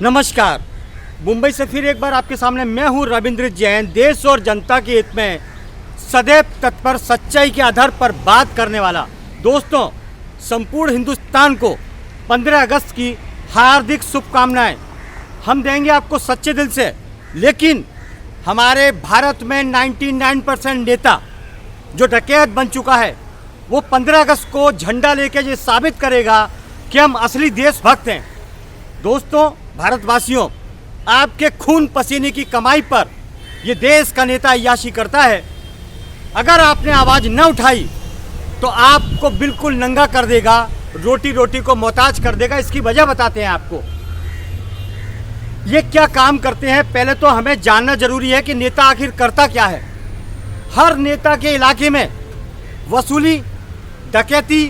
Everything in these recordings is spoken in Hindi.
नमस्कार। मुंबई से फिर एक बार आपके सामने मैं हूं रविंद्र जैन, देश और जनता के हित में सदैव तत्पर, सच्चाई के आधार पर बात करने वाला। दोस्तों, संपूर्ण हिंदुस्तान को 15 अगस्त की हार्दिक शुभकामनाएं। हम देंगे आपको सच्चे दिल से, लेकिन हमारे भारत में 99% नेता जो डकैत बन चुका है, वो 15 अगस्त को झंडा लेके ये साबित करेगा कि हम असली देशभक्त हैं। दोस्तों, भारतवासियों, आपके खून पसीने की कमाई पर ये देश का नेता अय्याशी करता है। अगर आपने आवाज़ न उठाई तो आपको बिल्कुल नंगा कर देगा, रोटी रोटी को मोहताज कर देगा। इसकी वजह बताते हैं आपको। ये क्या काम करते हैं, पहले तो हमें जानना जरूरी है कि नेता आखिर करता क्या है। हर नेता के इलाके में वसूली, डकैती,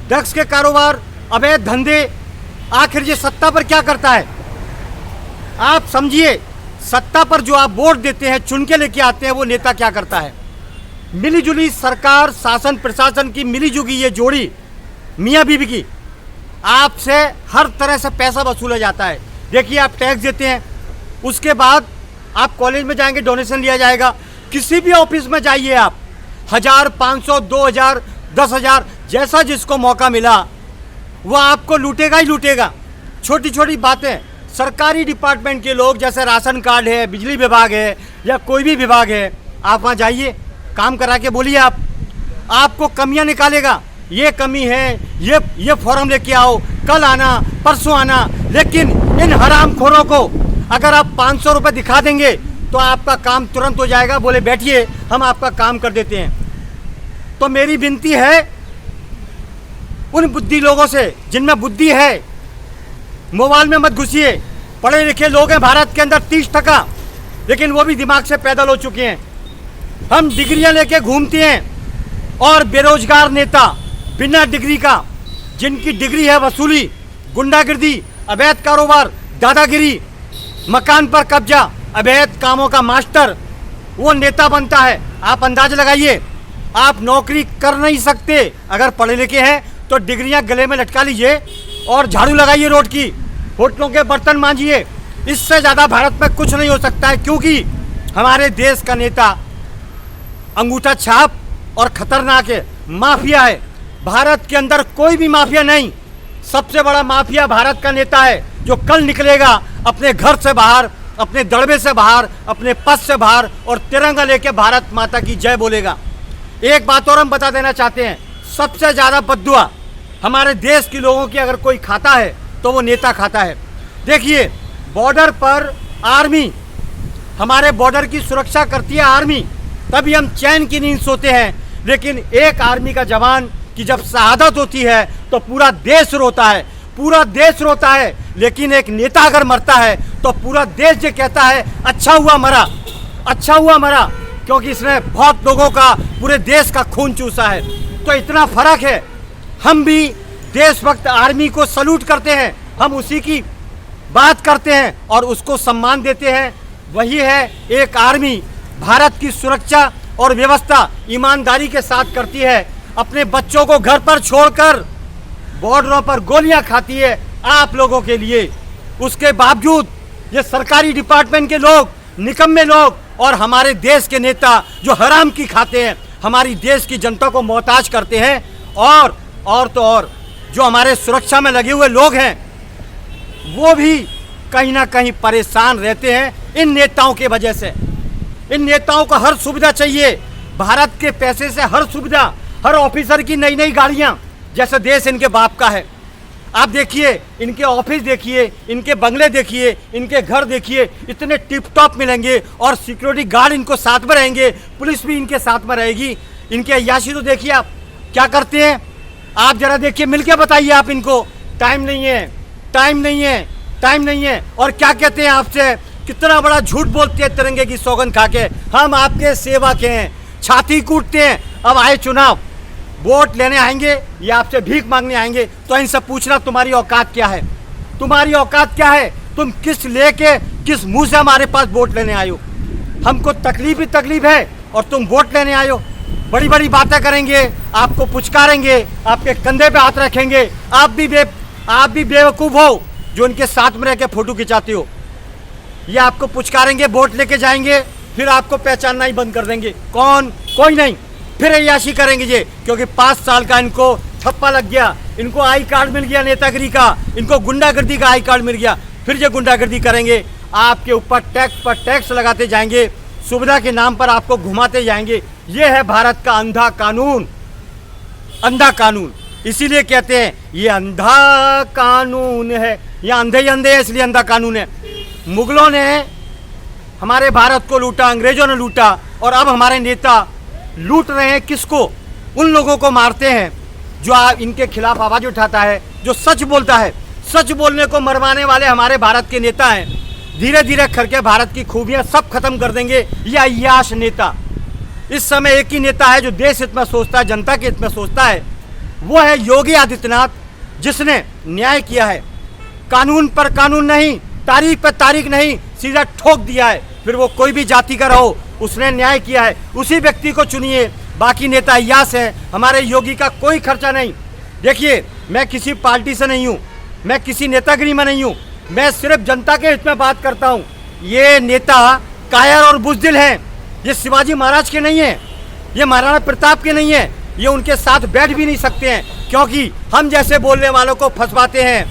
ड्रग्स के कारोबार, अवैध धंधे, आखिर ये सत्ता पर क्या करता है। आप समझिए, सत्ता पर जो आप वोट देते हैं, चुन के लेके आते हैं, वो नेता क्या करता है। मिलीजुली सरकार, शासन प्रशासन की मिलीजुली ये जोड़ी मियाँ बीवी की, आपसे हर तरह से पैसा वसूला जाता है। देखिए, आप टैक्स देते हैं, उसके बाद आप कॉलेज में जाएंगे, डोनेशन लिया जाएगा। किसी भी ऑफिस में जाइए आप, 1000, 500, 2000, 10,000, जैसा जिसको मौका मिला वो आपको लूटेगा ही लूटेगा। छोटी छोटी बातें, सरकारी डिपार्टमेंट के लोग, जैसे राशन कार्ड है, बिजली विभाग है या कोई भी विभाग है, आप वहाँ जाइए, काम करा के बोलिए। आपको कमियाँ निकालेगा, ये कमी है, ये फॉर्म लेके आओ, कल आना, परसों आना। लेकिन इन हरामखोरों को अगर आप 500 रुपये दिखा देंगे तो आपका काम तुरंत हो जाएगा। बोले बैठिए, हम आपका काम कर देते हैं। तो मेरी विनती है उन बुद्धि लोगों से जिनमें बुद्धि है, मोबाइल में मत घुसिए। पढ़े लिखे लोग हैं भारत के अंदर 30%, लेकिन वो भी दिमाग से पैदल हो चुके हैं। हम डिग्रियां लेके घूमते हैं और बेरोजगार नेता बिना डिग्री का, जिनकी डिग्री है वसूली, गुंडागिर्दी, अवैध कारोबार, दादागिरी, मकान पर कब्जा, अवैध कामों का मास्टर, वो नेता बनता है। आप अंदाज लगाइए, आप नौकरी कर नहीं सकते। अगर पढ़े लिखे हैं तो डिग्रियां गले में लटका लीजिए और झाड़ू लगाइए रोड की, होटलों के बर्तन मांजिए। इससे ज़्यादा भारत में कुछ नहीं हो सकता है, क्योंकि हमारे देश का नेता अंगूठा छाप और खतरनाक है, माफिया है। भारत के अंदर कोई भी माफिया नहीं, सबसे बड़ा माफिया भारत का नेता है, जो कल निकलेगा अपने घर से बाहर, अपने दड़बे से बाहर, अपने पद से बाहर और तिरंगा लेके भारत माता की जय बोलेगा। एक बात और हम बता देना चाहते हैं, सबसे ज़्यादा बद्दुआ हमारे देश के लोगों की अगर कोई खाता है तो वो नेता खाता है। देखिए, बॉर्डर पर आर्मी, हमारे बॉर्डर की सुरक्षा करती है आर्मी, तभी हम चैन की नींद सोते हैं। लेकिन एक आर्मी का जवान की जब शहादत होती है तो पूरा देश रोता है, पूरा देश रोता है। लेकिन एक नेता अगर मरता है तो पूरा देश ये कहता है, अच्छा हुआ मरा, अच्छा हुआ मरा, क्योंकि इसने बहुत लोगों का, पूरे देश का खून चूसा है। तो इतना फर्क है। हम भी देशभक्त आर्मी को सल्यूट करते हैं, हम उसी की बात करते हैं और उसको सम्मान देते हैं। वही है एक आर्मी, भारत की सुरक्षा और व्यवस्था ईमानदारी के साथ करती है। अपने बच्चों को घर पर छोड़कर बॉर्डरों पर गोलियां खाती है आप लोगों के लिए। उसके बावजूद ये सरकारी डिपार्टमेंट के लोग, निकम्मे लोग, और हमारे देश के नेता जो हराम की खाते हैं, हमारी देश की जनता को मोहताज करते हैं। और तो और जो हमारे सुरक्षा में लगे हुए लोग हैं, वो भी कहीं ना कहीं परेशान रहते हैं इन नेताओं के वजह से। इन नेताओं को हर सुविधा चाहिए, भारत के पैसे से हर सुविधा, हर ऑफिसर की नई नई गाड़ियां, जैसे देश इनके बाप का है। आप देखिए, इनके ऑफिस देखिए, इनके बंगले देखिए, इनके घर देखिए, इतने टिप टॉप मिलेंगे और सिक्योरिटी गार्ड इनको साथ में रहेंगे, पुलिस भी इनके साथ में रहेगी। इनके अय्याशी तो देखिए आप क्या करते हैं, आप जरा देखिए, मिलके बताइए आप इनको। टाइम नहीं है, टाइम नहीं है, टाइम नहीं है। और क्या कहते हैं आपसे, कितना बड़ा झूठ बोलते हैं तिरंगे की सौगंध खा के, हम आपके सेवक हैं, छाती कूटते हैं। अब आए चुनाव, वोट लेने आएंगे या आपसे भीख मांगने आएंगे, तो इनसे पूछना तुम्हारी औकात क्या है, तुम्हारी औकात क्या है, तुम किस लेके, किस मुंह से हमारे पास वोट लेने आए हो। हमको तकलीफ ही तकलीफ है और तुम वोट लेने आए हो। बड़ी बड़ी बातें करेंगे, आपको पुचकारेंगे, आपके कंधे पे हाथ रखेंगे। आप भी बेवकूफ़ हो, जो इनके साथ में रह के फोटो खिंचाते हो, ये आपको पुचकारेंगे, वोट लेके जाएंगे, फिर आपको पहचानना ही बंद कर देंगे। कौन? कोई नहीं। फिर अय्याशी करेंगे ये, क्योंकि 5 साल का इनको ठप्पा लग गया, इनको आई कार्ड मिल गया नेतागिरी का, इनको गुंडागर्दी का आई कार्ड मिल गया। फिर ये गुंडागर्दी करेंगे, आपके ऊपर टैक्स पर टैक्स लगाते जाएंगे, सुविधा के नाम पर आपको घुमाते जाएंगे। ये है भारत का अंधा कानून, अंधा कानून। इसीलिए कहते हैं ये अंधा कानून है, ये अंधे ही अंधे है, इसलिए अंधा कानून है। मुगलों ने हमारे भारत को लूटा, अंग्रेजों ने लूटा, और अब हमारे नेता लूट रहे हैं किसको? उन लोगों को मारते हैं जो इनके खिलाफ आवाज उठाता है, जो सच बोलता है। सच बोलने को मरवाने वाले हमारे भारत के नेता हैं। धीरे धीरे करके भारत की खूबियां सब खत्म कर देंगे ये अय्याश नेता। इस समय एक ही नेता है जो देश हित में सोचता है, जनता के हित में सोचता है, वो है योगी आदित्यनाथ, जिसने न्याय किया है। कानून पर कानून नहीं, तारीख पर तारीख नहीं, सीधा ठोक दिया है। फिर वो कोई भी जाति का रहो, उसने न्याय किया है, उसी व्यक्ति को चुनिए। बाकी नेता अय्याश है। हमारे योगी का कोई खर्चा नहीं। देखिए, मैं किसी पार्टी से नहीं हूँ, मैं किसी नेतागिरी में नहीं हूँ, मैं सिर्फ जनता के हित में बात करता हूँ। ये नेता कायर और बुज़दिल हैं। ये शिवाजी महाराज के नहीं है, ये महाराणा प्रताप के नहीं है, ये उनके साथ बैठ भी नहीं सकते हैं, क्योंकि हम जैसे बोलने वालों को फंसवाते हैं,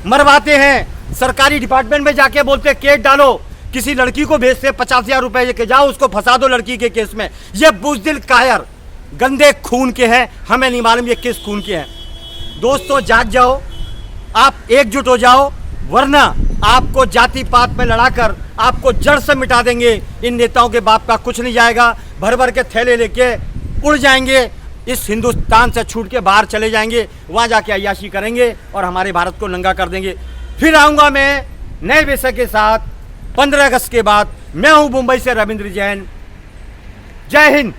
मरवाते हैं। सरकारी डिपार्टमेंट में जाके बोलते केस डालो, किसी लड़की को भेजते 50,000 रुपए लेके जाओ, उसको फंसा दो लड़की के केस में। ये बुज़दिल कायर गंदे खून के हैं, हमें नहीं मालूम ये किस खून के हैं। दोस्तों, जाग जाओ, आप एकजुट हो जाओ, वरना आपको जाति पात में लड़ाकर आपको जड़ से मिटा देंगे। इन नेताओं के बाप का कुछ नहीं जाएगा, भर भर के थैले लेके उड़ जाएंगे, इस हिंदुस्तान से छूट के बाहर चले जाएंगे, वहाँ जाके अय्याशी करेंगे और हमारे भारत को नंगा कर देंगे। फिर आऊँगा मैं नए विषय के साथ 15 अगस्त के बाद। मैं हूँ मुंबई से रविंद्र जैन। जय हिंद।